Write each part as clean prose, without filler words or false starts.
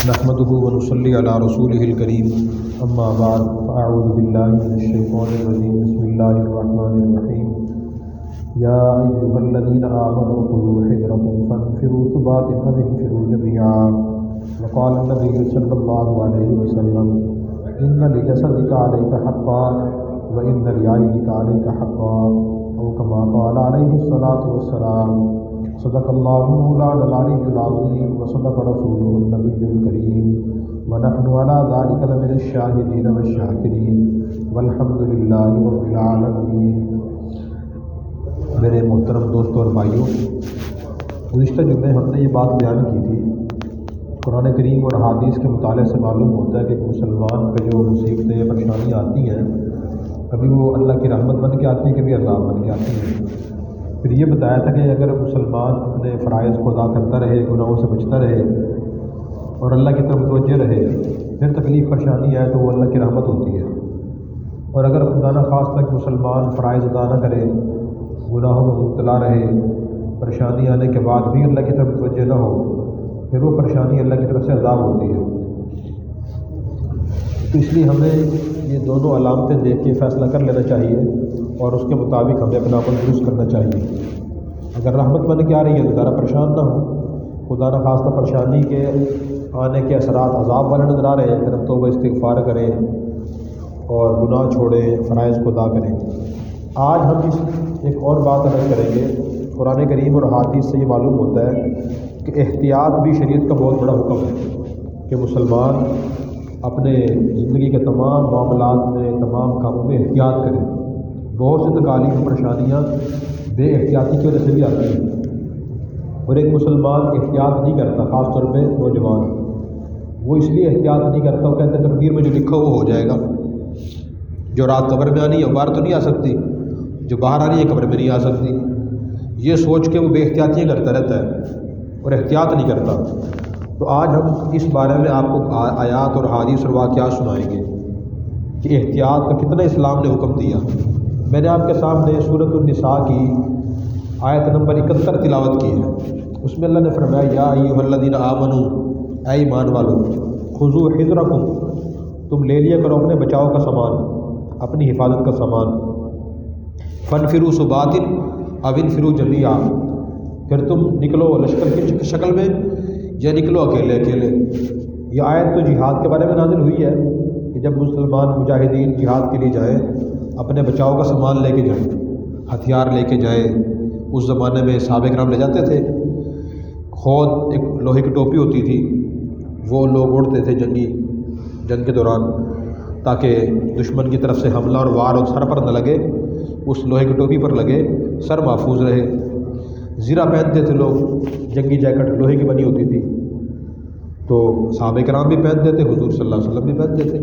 نحمده ونصلي على رسوله الكريم اما بعد فاعوذ بالله من الشيطان الرجيم بسم الله الرحمن الرحيم يا ايها الذين امنوا خذوا حذركم فانفروا ثبات او انفروا جميعا وقال النبي صلى الله عليه وسلم ان لجسدك عليك حقا وان لعينك عليك حقا او كما قال عليه الصلاة والسلام صدق الله مولانا العلي العظيم وصدق رسوله النبي الكريم ونحن على ذلك لمن الشاهدين والشاكرين والحمد لله رب العالمين۔ میرے محترم دوستوں اور بھائیوں، گزشتہ جمعے ہم نے یہ بات بیان کی تھی، قرآن کریم اور حدیث کے مطالعے سے معلوم ہوتا ہے کہ مسلمان پہ جو مصیبتیں پریشانیاں آتی ہیں، کبھی وہ اللہ کی رحمت بن کے آتی ہیں، کبھی عذاب بن کے آتی ہیں۔ پھر یہ بتایا تھا کہ اگر مسلمان اپنے فرائض کو ادا کرتا رہے، گناہوں سے بچتا رہے اور اللہ کی طرف متوجہ رہے، پھر تکلیف پریشانی آئے تو وہ اللہ کی رحمت ہوتی ہے۔ اور اگر خدا نخواستہ تک مسلمان فرائض ادا نہ کرے، گناہوں میں مبتلا رہے، پریشانی آنے کے بعد بھی اللہ کی طرف متوجہ نہ ہو، پھر وہ پریشانی اللہ کی طرف سے عذاب ہوتی ہے۔ تو اس لیے ہمیں یہ دونوں علامتیں دیکھ کے فیصلہ کر لینا چاہیے اور اس کے مطابق ہمیں اپنا عمل درست کرنا چاہیے۔ اگر رحمت بن کے آ رہی ہے تو ذرا پریشان نہ ہو، خدا نخواستہ پریشانی کے آنے کے اثرات عذاب والے نظر آ رہے ہیں، پھر ہم توبہ استغفار کریں اور گناہ چھوڑیں، فرائض کو ادا کریں۔ آج ہم ایک اور بات عرض کریں گے۔ قرآن کریم اور حدیث سے یہ معلوم ہوتا ہے کہ احتیاط بھی شریعت کا بہت بڑا حکم ہے کہ مسلمان اپنے زندگی کے تمام معاملات میں، تمام کاموں میں احتیاط کریں۔ بہت سی تکالیف پریشانیاں بے احتیاطی کی وجہ سے بھی آتی ہیں، اور ایک مسلمان احتیاط نہیں کرتا، خاص طور پہ نوجوان، وہ اس لیے احتیاط نہیں کرتا، وہ کہتے ہیں تقدیر میں جو لکھا وہ ہو جائے گا، جو رات قبر میں آنی ہے باہر تو نہیں آ سکتی، جو باہر آ رہی ہے قبر میں نہیں آ سکتی، یہ سوچ کے وہ بے احتیاطیاں کرتا رہتا ہے اور احتیاط نہیں کرتا۔ تو آج ہم اس بارے میں آپ کو آیات اور حدیث اور واقعات سنائیں گے کہ احتیاط کا کتنا اسلام نے حکم دیا۔ میں نے آپ کے سامنے سورۃ النساء کی آیت نمبر 71 تلاوت کی ہے۔ اس میں اللہ نے فرمایا یا ایھا الذین آمنوا، اے ایمان والو، خذوا حذرکم، تم لے لیا کرو اپنے بچاؤ کا سامان، اپنی حفاظت کا سامان، فانفروا ثبات او انفروا جمیعا، پھر تم نکلو لشکر کی شکل میں یا نکلو اکیلے اکیلے۔ یہ آیت تو جہاد کے بارے میں نازل ہوئی ہے کہ جب مسلمان مجاہدین جہاد کے لیے جائیں، اپنے بچاؤ کا سامان لے کے جائیں، ہتھیار لے کے جائیں۔ اس زمانے میں صحابہ کرام لے جاتے تھے، خود ایک لوہے کی ٹوپی ہوتی تھی، وہ لوگ اوڑھتے تھے جنگ کے دوران، تاکہ دشمن کی طرف سے حملہ اور وار اور سر پر نہ لگے، اس لوہے کی ٹوپی پر لگے، سر محفوظ رہے۔ زرہ پہنتے تھے لوگ، جنگی جیکٹ لوہے کی بنی ہوتی تھی، تو صحابہ کرام بھی پہنتے تھے، حضور صلی اللہ علیہ وسلم بھی پہنتے تھے،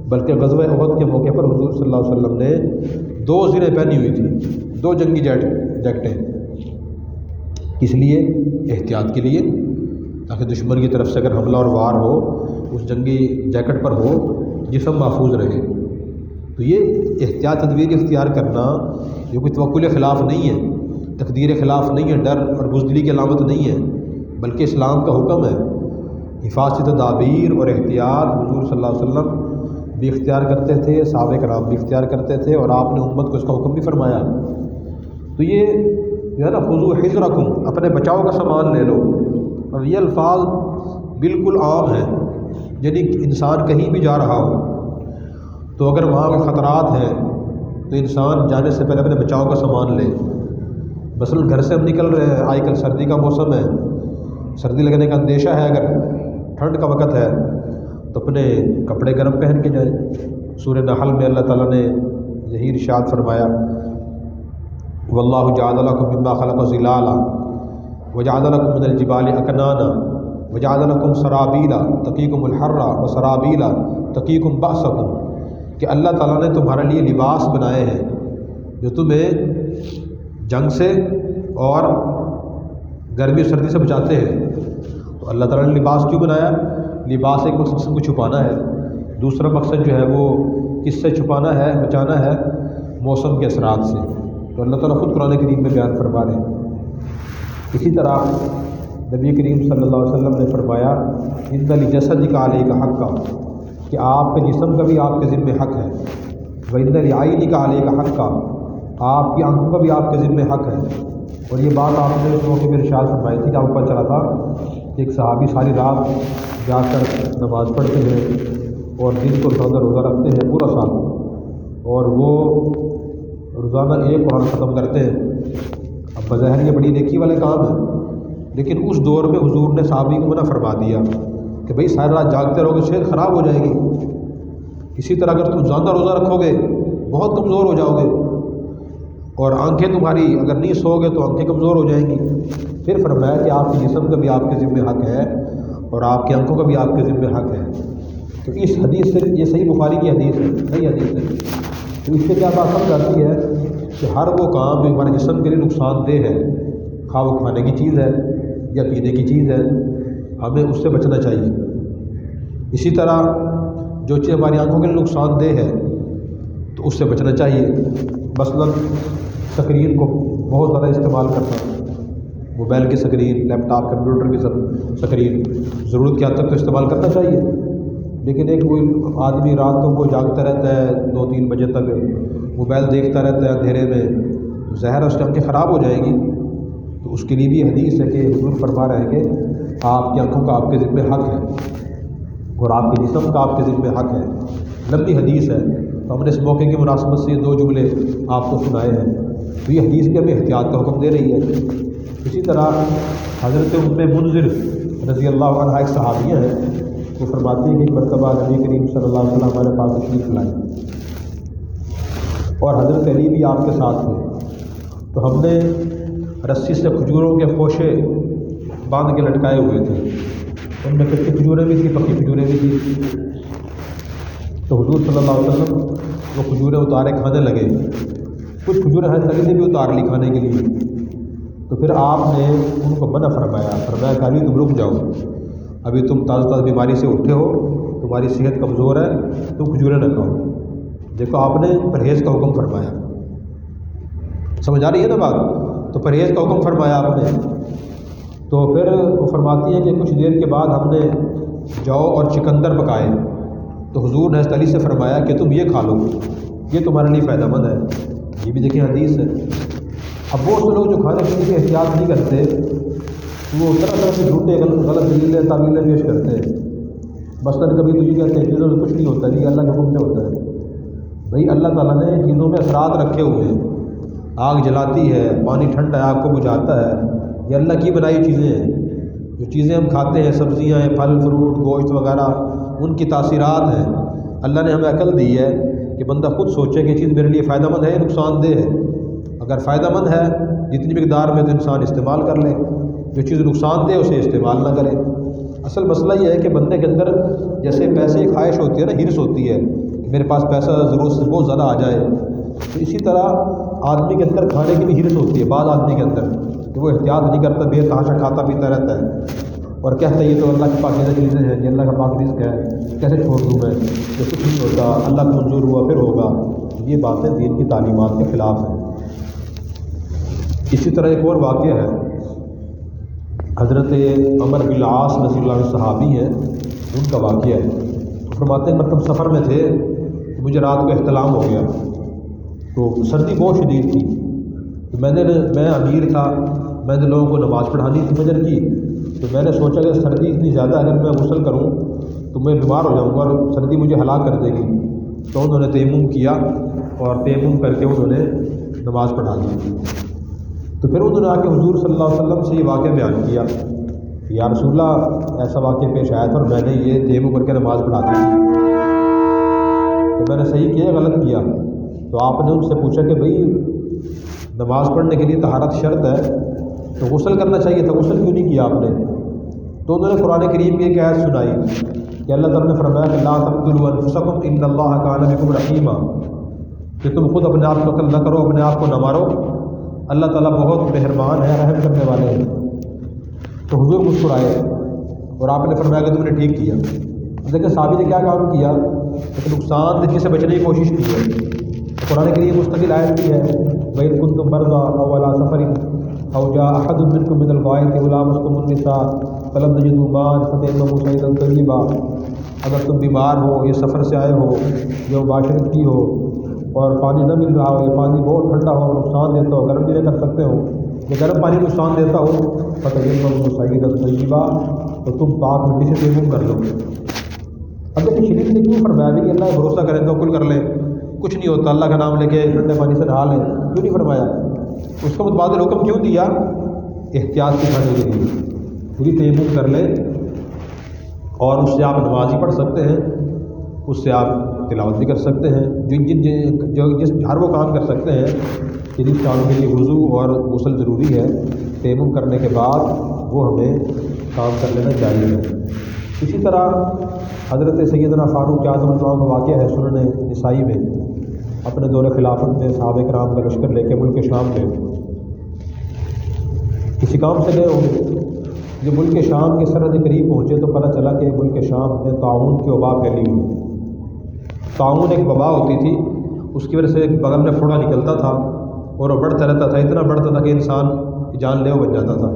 بلکہ غزوہ احد کے موقع پر حضور صلی اللہ علیہ وسلم نے 2 زرہیں پہنی ہوئی تھی، 2 جنگی جیکٹیں، اس لیے احتیاط کے لیے، تاکہ دشمن کی طرف سے اگر حملہ اور وار ہو، اس جنگی جیکٹ پر ہو، جسم محفوظ رہے۔ تو یہ احتیاط تدبیر اختیار کرنا یہ کوئی توکل خلاف نہیں ہے، تقدیر خلاف نہیں ہے، ڈر اور بزدلی کی علامت نہیں ہے، بلکہ اسلام کا حکم ہے۔ حفاظتی تدابیر اور احتیاط حضور صلی اللہ علیہ وسلم بھی اختیار کرتے تھے، صحابہ کرام بھی اختیار کرتے تھے، اور آپ نے امت کو اس کا حکم بھی فرمایا۔ تو یہ جو ہے نا خذوا حذرکم، اپنے بچاؤ کا سامان لے لو، اور یہ الفاظ بالکل عام ہیں، یعنی انسان کہیں بھی جا رہا ہو تو اگر وہاں خطرات ہیں تو انسان جانے سے پہلے اپنے بچاؤ کا سامان لے۔ مثلا گھر سے ہم نکل رہے ہیں، آج کل سردی کا موسم ہے، سردی لگنے کا اندیشہ ہے، اگر ٹھنڈ کا وقت ہے تو اپنے کپڑے گرم پہن کے جائیں۔ سورہ نحل میں اللہ تعالیٰ نے یہی ارشاد فرمایا، واللہ جعل لکم مما خلق ظلالا وجعل لکم من الجبال اکنانا وجعل لکم سرابیلا تقیکم الحر وسرابیلا تقیکم بأسکم، کہ اللہ تعالیٰ نے تمہارے لیے لباس بنائے ہیں جو تمہیں جنگ سے اور گرمی اور سردی سے بچاتے ہیں۔ تو اللہ تعالیٰ نے لباس کیوں بنایا؟ لباس ایک مقصد کو چھپانا ہے، دوسرا مقصد جو ہے وہ کس سے چھپانا ہے، بچانا ہے موسم کے اثرات سے۔ تو اللہ تعالیٰ خود قرآن کریم میں بیان فرما رہے ہیں۔ اسی طرح نبی کریم صلی اللہ علیہ وسلم نے فرمایا ان لجسدک علیک حقا، کہ آپ کے جسم کا بھی آپ کے ذمہ حق ہے، وَإِنَّ لِعَيْنِكَ عَلَيْكَ حَقًّا، آپ کی آنکھوں کا بھی آپ کے ذمہ حق ہے۔ اور یہ بات آپ نے اس موقع میں ارشاد فرمائی تھی کہ آپ کو پتہ چلا تھا کہ ایک صحابی ساری رات جا کر نماز پڑھتے ہیں اور دن کو روزہ رکھتے ہیں پورا سال، اور وہ روزانہ ایک قرآن ختم کرتے ہیں۔ اب بظاہر یہ بڑی نیکی والے کام ہیں، لیکن اس دور میں حضور نے صحابی کو منع فرما دیا کہ بھئی ساری رات جاگتے رہو گے صحت خراب ہو جائے گی، اسی طرح اگر تم زیادہ روزہ رکھو گے بہت کمزور ہو جاؤ گے، اور آنکھیں تمہاری اگر نہیں سو گے تو آنکھیں کمزور ہو جائیں گی۔ پھر فرمایا کہ آپ کے جسم کا بھی آپ کے ذمہ حق ہے اور آپ کی آنکھوں کا بھی آپ کے ذمہ حق ہے۔ تو اس حدیث سے، یہ صحیح بخاری کی حدیث ہے، صحیح حدیث ہے، تو اس سے کیا بات سمجھ آتی ہے کہ ہر وہ کام جو ہمارے جسم کے لیے نقصان دہ ہے، خواہ وہ کھانے کی چیز ہے یا پینے کی چیز ہے، ہمیں اس سے بچنا چاہیے۔ اسی طرح جو چیز ہماری آنکھوں کے لیے نقصان دہ ہے تو اس سے بچنا چاہیے۔ مثلاً سکرین کو بہت زیادہ استعمال کرنا، موبائل کی سکرین، لیپ ٹاپ، کمپیوٹر کی سکرین ضرورت کی حد تک تو استعمال کرنا چاہیے، لیکن ایک کوئی آدمی رات کو جاگتا رہتا ہے 2-3 بجے تک موبائل دیکھتا رہتا ہے اندھیرے میں، ظاہر اس کی آنکھیں خراب ہو جائیں گی۔ تو اس کے لیے بھی حدیث ہے کہ حضور فرما رہے ہیں کہ آپ کی آنکھوں کا آپ کے ذمہ حق ہے اور آپ کے جسم کا آپ کے ذمہ حق ہے۔ لمبی حدیث ہے، تو ہم نے اس موقع کی مناسبت سے یہ 2 جملے آپ کو سنائے ہیں، تو یہ حدیث بھی ہمیں احتیاط کا حکم دے رہی ہے۔ اسی طرح حضرت منذر رضی اللہ عنہ ایک صحابیہ ہیں، وہ فرماتی ہے کہ ایک مرتبہ نبی کریم صلی اللہ علیہ وسلم ہمارے پاس تشریف لائے اور حضرت علی بھی آپ کے ساتھ تھے، تو ہم نے رسی سے کھجوروں کے خوشے باندھ کے لٹکائے ہوئے تھے، ان میں کچی کھجوریں بھی تھیں، پکی کھجوریں بھی تھیں۔ تو حضور صلی اللہ علیہ وسلم وہ کھجوریں اتارے کھانے لگے، کچھ کھجوریں حضرت علی نے بھی اتار لی کھانے کے لیے، تو پھر آپ نے ان کو منع فرمایا کہ علی تم رک جاؤ، ابھی تم تازہ بیماری سے اٹھے ہو، تمہاری صحت کمزور ہے، تم کھجوریں نہ کھاؤ۔ دیکھو آپ نے پرہیز کا حکم فرمایا، سمجھ آ رہی ہے نا بات؟ تو پرہیز کا حکم فرمایا آپ نے۔ تو پھر وہ فرماتی ہے کہ کچھ دیر کے بعد ہم نے جو اور چکندر پکائے، تو حضور نے حضرت علی سے فرمایا کہ تم یہ کھا لو، یہ تمہارے لیے فائدہ مند ہے۔ یہ بھی دیکھیں حدیث ہے۔ اب وہ لوگ جو کھانے پینے کی احتیاط نہیں کرتے، وہ طرح طرح کے جھوٹے غلط دلیلیں تعویلیں پیش کرتے ہیں۔ مثلاً کبھی تو یہ کہتے ہیں چیزوں سے کچھ نہیں ہوتا، نہیں اللہ کے حکم سے ہوتا ہے۔ بھئی اللہ تعالیٰ نے چیزوں میں اثرات رکھے ہوئے ہیں، آگ جلاتی ہے، پانی ٹھنڈا ہے، آگ کو بجھاتا ہے، یہ اللہ کی بنائی چیزیں ہیں۔ جو چیزیں ہم کھاتے ہیں، سبزیاں ہیں، پھل فروٹ، گوشت وغیرہ، ان کی تاثیرات ہیں۔ اللہ نے ہمیں عقل دی ہے کہ بندہ خود سوچے کہ یہ چیز میرے لیے فائدہ مند ہے یا نقصان دہ ہے۔ اگر فائدہ مند ہے جتنی مقدار میں تو انسان استعمال کر لے، جو چیز نقصان دہ اسے استعمال نہ کرے۔ اصل مسئلہ یہ ہے کہ بندے کے اندر جیسے پیسے کی خواہش ہوتی ہے نا، ہرس ہوتی ہے کہ میرے پاس پیسہ ضرورت سے بہت زیادہ آ جائے، تو اسی طرح آدمی کے اندر کھانے کی بھی ہرس ہوتی ہے بعض آدمی کے اندر، کہ وہ احتیاط نہیں کرتا، بے تحاشا کھاتا پیتا رہتا ہے اور کہتا ہے یہ تو اللہ کی پاکیزہ چیزیں ہیں، یہ اللہ کا پاک رزق ہے، کیسے چھوڑ دوں میں، یہ کچھ نہیں ہوتا، اللہ کو منظور ہوا پھر ہوگا۔ یہ باتیں دین کی تعلیمات کے خلاف ہیں۔ اسی طرح ایک اور واقعہ ہے، حضرت عمر بن العاص رضی اللہ عنہ صحابی ہیں، ان کا واقعہ ہے۔ فرماتے ہیں مطلب سفر میں تھے، مجھے رات کو احتلام ہو گیا، تو سردی بہت شدید تھی، تو میں امیر تھا، میں نے لوگوں کو نماز پڑھانی تھی فجر کی، تو میں نے سوچا کہ سردی اتنی زیادہ اگر میں غسل کروں تو میں بیمار ہو جاؤں گا اور سردی مجھے ہلاک کر دے گی۔ تو انہوں نے تیمم کیا اور تیمم کر کے انہوں نے نماز پڑھا دی۔ تو پھر انہوں نے آ کے حضور صلی اللہ علیہ وسلم سے یہ واقعہ بیان کیا کہ یا رسول اللہ ایسا واقعہ پیش آیا تھا اور میں نے یہ تیمم کر کے نماز پڑھا دی تھی، تو میں نے صحیح کیا غلط کیا؟ تو آپ نے ان سے پوچھا کہ بھئی نماز پڑھنے کے لیے طہارت شرط ہے، تو غسل کرنا چاہیے تھا، غسل کیوں نہیں کیا آپ نے؟ تو انہوں نے قرآن کریم کی ایک آیت سنائی کہ اللہ تعالیٰ نے فرمایا کہ لا تقتلوا انفسکم ان اللہ کان بکم رحیما، کہ تم خود اپنے آپ کو قتل نہ کرو، اپنے آپ کو نہ مارو، اللہ تعالیٰ بہت مہربان ہے، رحم کرنے والے ہیں۔ تو حضور مسکرائے اور آپ نے فرمایا کہ تم نے ٹھیک کیا۔ دیکھیں صحابی نے کیا کام کیا، ایک نقصان دہ سے بچنے کی کوشش کی ہے۔ قرآن کریم مستقل آیت بھی ہے وَإِن كُنتُم مَرْضَىٰ أَوْ عَلَىٰ سَفَرٍ او جاء احد منکم من الغائط او لامستم النساء فلم تجدوا ماء فتیمموا صعیدا طیبا، اگر تم بیمار ہو یا سفر سے آئے ہو یا مباشرت کی ہو اور پانی نہ مل رہا ہو یا پانی بہت ٹھنڈا ہو نقصان دیتا ہو، گرم بھی نہ کر سکتے ہو یا گرم پانی نقصان دیتا ہو، فتیمموا صعیدا طیبا، تو تم پاک مٹی سے تیمم کر لو۔ اب دیکھیں شریف نے کیوں فرمایا بھی کہ اللہ بھروسہ کریں توکل کر لیں، کچھ نہیں ہوتا، اللہ کا نام لے کے ٹھنڈے پانی سے نہا لیں، کیوں نہیں فرمایا؟ اس کا متبادل حکم کیوں دیا؟ احتیاط سکھانے کے لیے، پوری تیمم کر لیں اور اس سے آپ نماز ہی پڑھ سکتے ہیں، اس سے آپ تلاوت بھی کر سکتے ہیں، جس ہر وہ کام کر سکتے ہیں۔ شریف کام کے لیے وضو اور غسل ضروری ہے، تیمم کرنے کے بعد وہ ہمیں کام کر لینا چاہیے۔ اسی طرح حضرت سیدنا فاروق اعظم کا واقعہ ہے سنن نسائی میں، اپنے دور خلافت میں صحابہ کرام کا لشکر لے کے ملک شام گئے، کسی کام سے گئے ہوں گے، جب ملک شام کے سرحد قریب پہنچے تو پتہ چلا کہ ملک شام میں طاعون کی وبا پھیلی ہوئی۔ طاعون ایک وبا ہوتی تھی، اس کی وجہ سے بغل میں پھوڑا نکلتا تھا اور وہ بڑھتا رہتا تھا، اتنا بڑھتا تھا کہ انسان کی جان لیوا بن جاتا تھا۔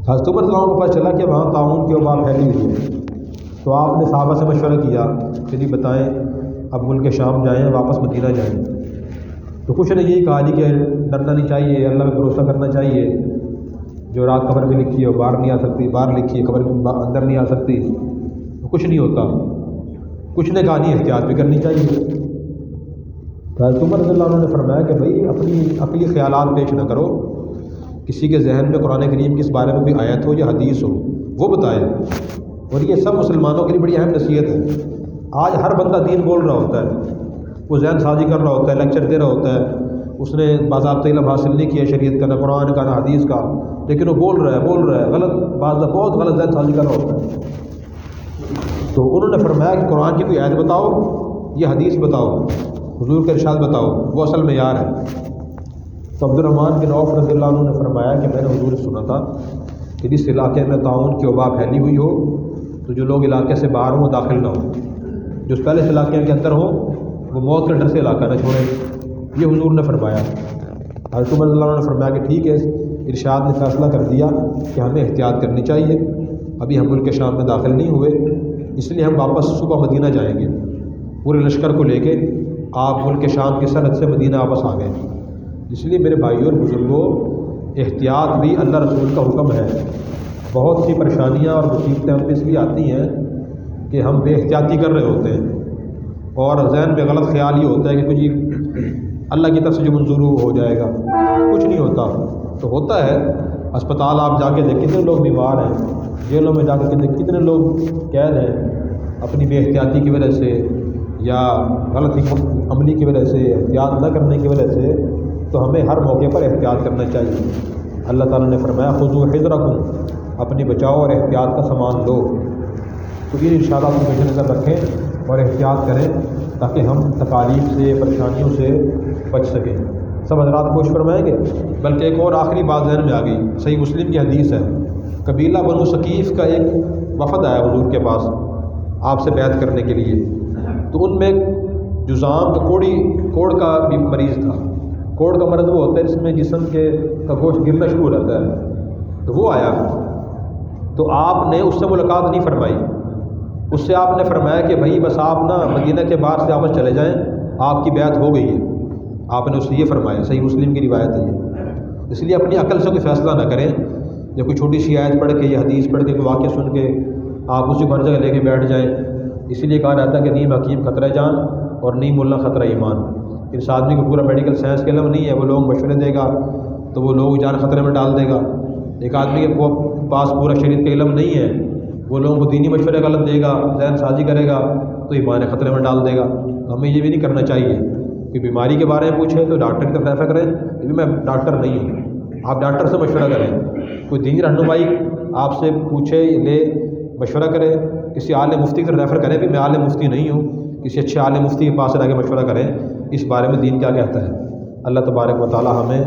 حضرت عمر رضی اللہ عنہ کو پتہ چلا کہ وہاں طاعون کی وبا پھیلی ہوئی ہے، تو آپ نے صحابہ سے مشورہ کیا کہ جی بتائیں اب ملک شام جائیں واپس مدینہ جائیں؟ تو کچھ نے یہی کہا جی کہ ڈرنا نہیں چاہیے، اللہ پہ بھروسہ کرنا چاہیے، جو رات قبر میں لکھی ہے باہر نہیں آ سکتی، باہر لکھی ہے قبر میں اندر نہیں آ سکتی، تو کچھ نہیں ہوتا۔ کچھ نے کہا نہیں احتیاط بھی کرنی چاہیے۔ تو حضرت عمر رضی اللہ عنہ نے فرمایا کہ بھائی اپنی عقلی خیالات پیش نہ کرو، کسی کے ذہن میں قرآن کریم کی اس بارے میں کوئی آیت ہو یا حدیث ہو وہ بتائے۔ اور یہ سب مسلمانوں کے لیے بڑی اہم نصیحت ہے۔ آج ہر بندہ دین بول رہا ہوتا ہے، وہ ذہن سازی کر رہا ہوتا ہے، لیکچر دے رہا ہوتا ہے، اس نے باضابطہ علم حاصل نہیں کیا شریعت کا، نہ قرآن کا نہ حدیث کا، لیکن وہ بول رہا ہے غلط بہت غلط ذہن سازی کر رہا ہوتا ہے۔ تو انہوں نے فرمایا کہ قرآن کی کوئی آیت بتاؤ یا حدیث بتاؤ، حضور کا ارشاد بتاؤ، وہ اصل معیار ہے۔ تو عبد الرحمن بن عوف رضی اللہ عنہ نے فرمایا کہ میں نے حضور سے سنا تھا کہ جس علاقے میں طاعون کی وبا پھیلی ہوئی ہو تو جو لوگ علاقے سے باہر ہوں وہ داخل نہ ہوں، جو پہلے سے علاقے کے اندر ہوں وہ موت کے ڈر سے علاقہ نہ چھوڑیں، یہ حضور نے فرمایا۔ حضرت عمر رضی اللہ عنہ نے فرمایا کہ ٹھیک ہے، ارشاد نے فیصلہ کر دیا کہ ہمیں احتیاط کرنی چاہیے، ابھی ہم ملک شام میں داخل نہیں ہوئے، اس لیے ہم واپس صبح مدینہ جائیں گے، پورے لشکر کو لے کے آپ ملک شام کی سرحد سے مدینہ واپس آ گئے۔ اس لیے میرے بھائیوں اور بزرگوں، احتیاط بھی اللہ رسول کا حکم ہے۔ بہت سی پریشانیاں اور مصیبتیں ہم پہ اس لیے آتی ہیں کہ ہم بے احتیاطی کر رہے ہوتے ہیں اور ذہن میں غلط خیال یہ ہوتا ہے کہ کچھ اللہ کی طرف سے جو منظور ہو جائے گا، کچھ نہیں ہوتا۔ تو ہوتا ہے، اسپتال آپ جا کے دیکھ کتنے لوگ بیمار ہیں، جیلوں میں جا کے کتنے لوگ قید ہیں اپنی بے احتیاطی کی وجہ سے یا غلط حکمت عملی کی وجہ سے، احتیاط نہ کرنے کی وجہ سے۔ تو ہمیں ہر موقع پر احتیاط کرنا چاہیے۔ اللہ تعالیٰ نے فرمایا خذوا حذرکم، اپنی بچاؤ اور احتیاط کا سامان لو۔ تو یہ ارشادات کو پیش نظر رکھیں اور احتیاط کریں تاکہ ہم تکالیف سے، پریشانیوں سے بچ سکیں۔ سب حضرات کوشش فرمائیں گے۔ بلکہ ایک اور آخری بات ذہن میں آ گئی، صحیح مسلم کی حدیث ہے، قبیلہ بنو ثقیف کا ایک وفد آیا حضور کے پاس آپ سے بیعت کرنے کے لیے، تو ان میں جذام کا کوڑ کا بھی مریض تھا۔ کوڑ کا مرض وہ ہوتا ہے جس میں جسم کا گوشت گرنا شروع ہو جاتا ہے، تو وہ آیا تو آپ نے اس سے ملاقات نہیں فرمائی، اس سے آپ نے فرمایا کہ بھائی بس آپ نا مدینہ کے باہر سے واپس چلے جائیں، آپ کی بیعت ہو گئی ہے۔ آپ نے اس سے یہ فرمایا، صحیح مسلم کی روایت ہے یہ۔ اس لیے اپنی عقل سے کوئی فیصلہ نہ کریں، یا کوئی چھوٹی سی آیت پڑھ کے یا حدیث پڑھ کے کوئی واقعہ سن کے آپ اسی کو ہر جگہ لے کے بیٹھ جائیں۔ اسی لیے کہا جاتا ہے کہ نیم حکیم خطرہ جان اور نیم ملا خطرہ ایمان۔ اس آدمی کو پورا میڈیکل سائنس کا علم نہیں ہے، وہ لوگ مشورے دے گا تو وہ لوگ جان خطرے میں ڈال دے گا۔ ایک آدمی کے پاس پورا شریعت کا علم نہیں ہے، وہ لوگوں کو دینی مشورے غلط دے گا، ذہن سازی کرے گا تو ایمان خطرے میں ڈال دے گا۔ تو ہمیں یہ بھی نہیں کرنا چاہیے۔ کوئی بیماری کے بارے میں پوچھے تو ڈاکٹر کی طرف ریفر کریں، ابھی میں ڈاکٹر نہیں ہوں، آپ ڈاکٹر سے مشورہ کریں۔ کوئی دینی رہنمائی آپ سے پوچھے لے مشورہ کرے، کسی عالم مفتی کی طرف ریفر کریں، بھی میں عالم مفتی نہیں ہوں، کسی اچھے عالم مفتی کے پاس رہ کے مشورہ کریں اس بارے میں دین کیا کہتا ہے۔ اللہ تبارک و تعالی ہمیں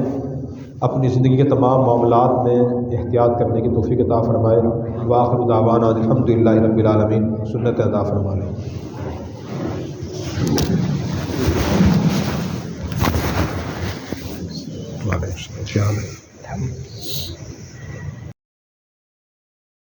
اپنی زندگی کے تمام معاملات میں احتیاط کرنے کی توفیق عطا فرمائے۔ وآخر دعوانا الحمدللہ رب العالمین، سنت ادا فرما لیں۔ وعلیکم السلام۔ ہم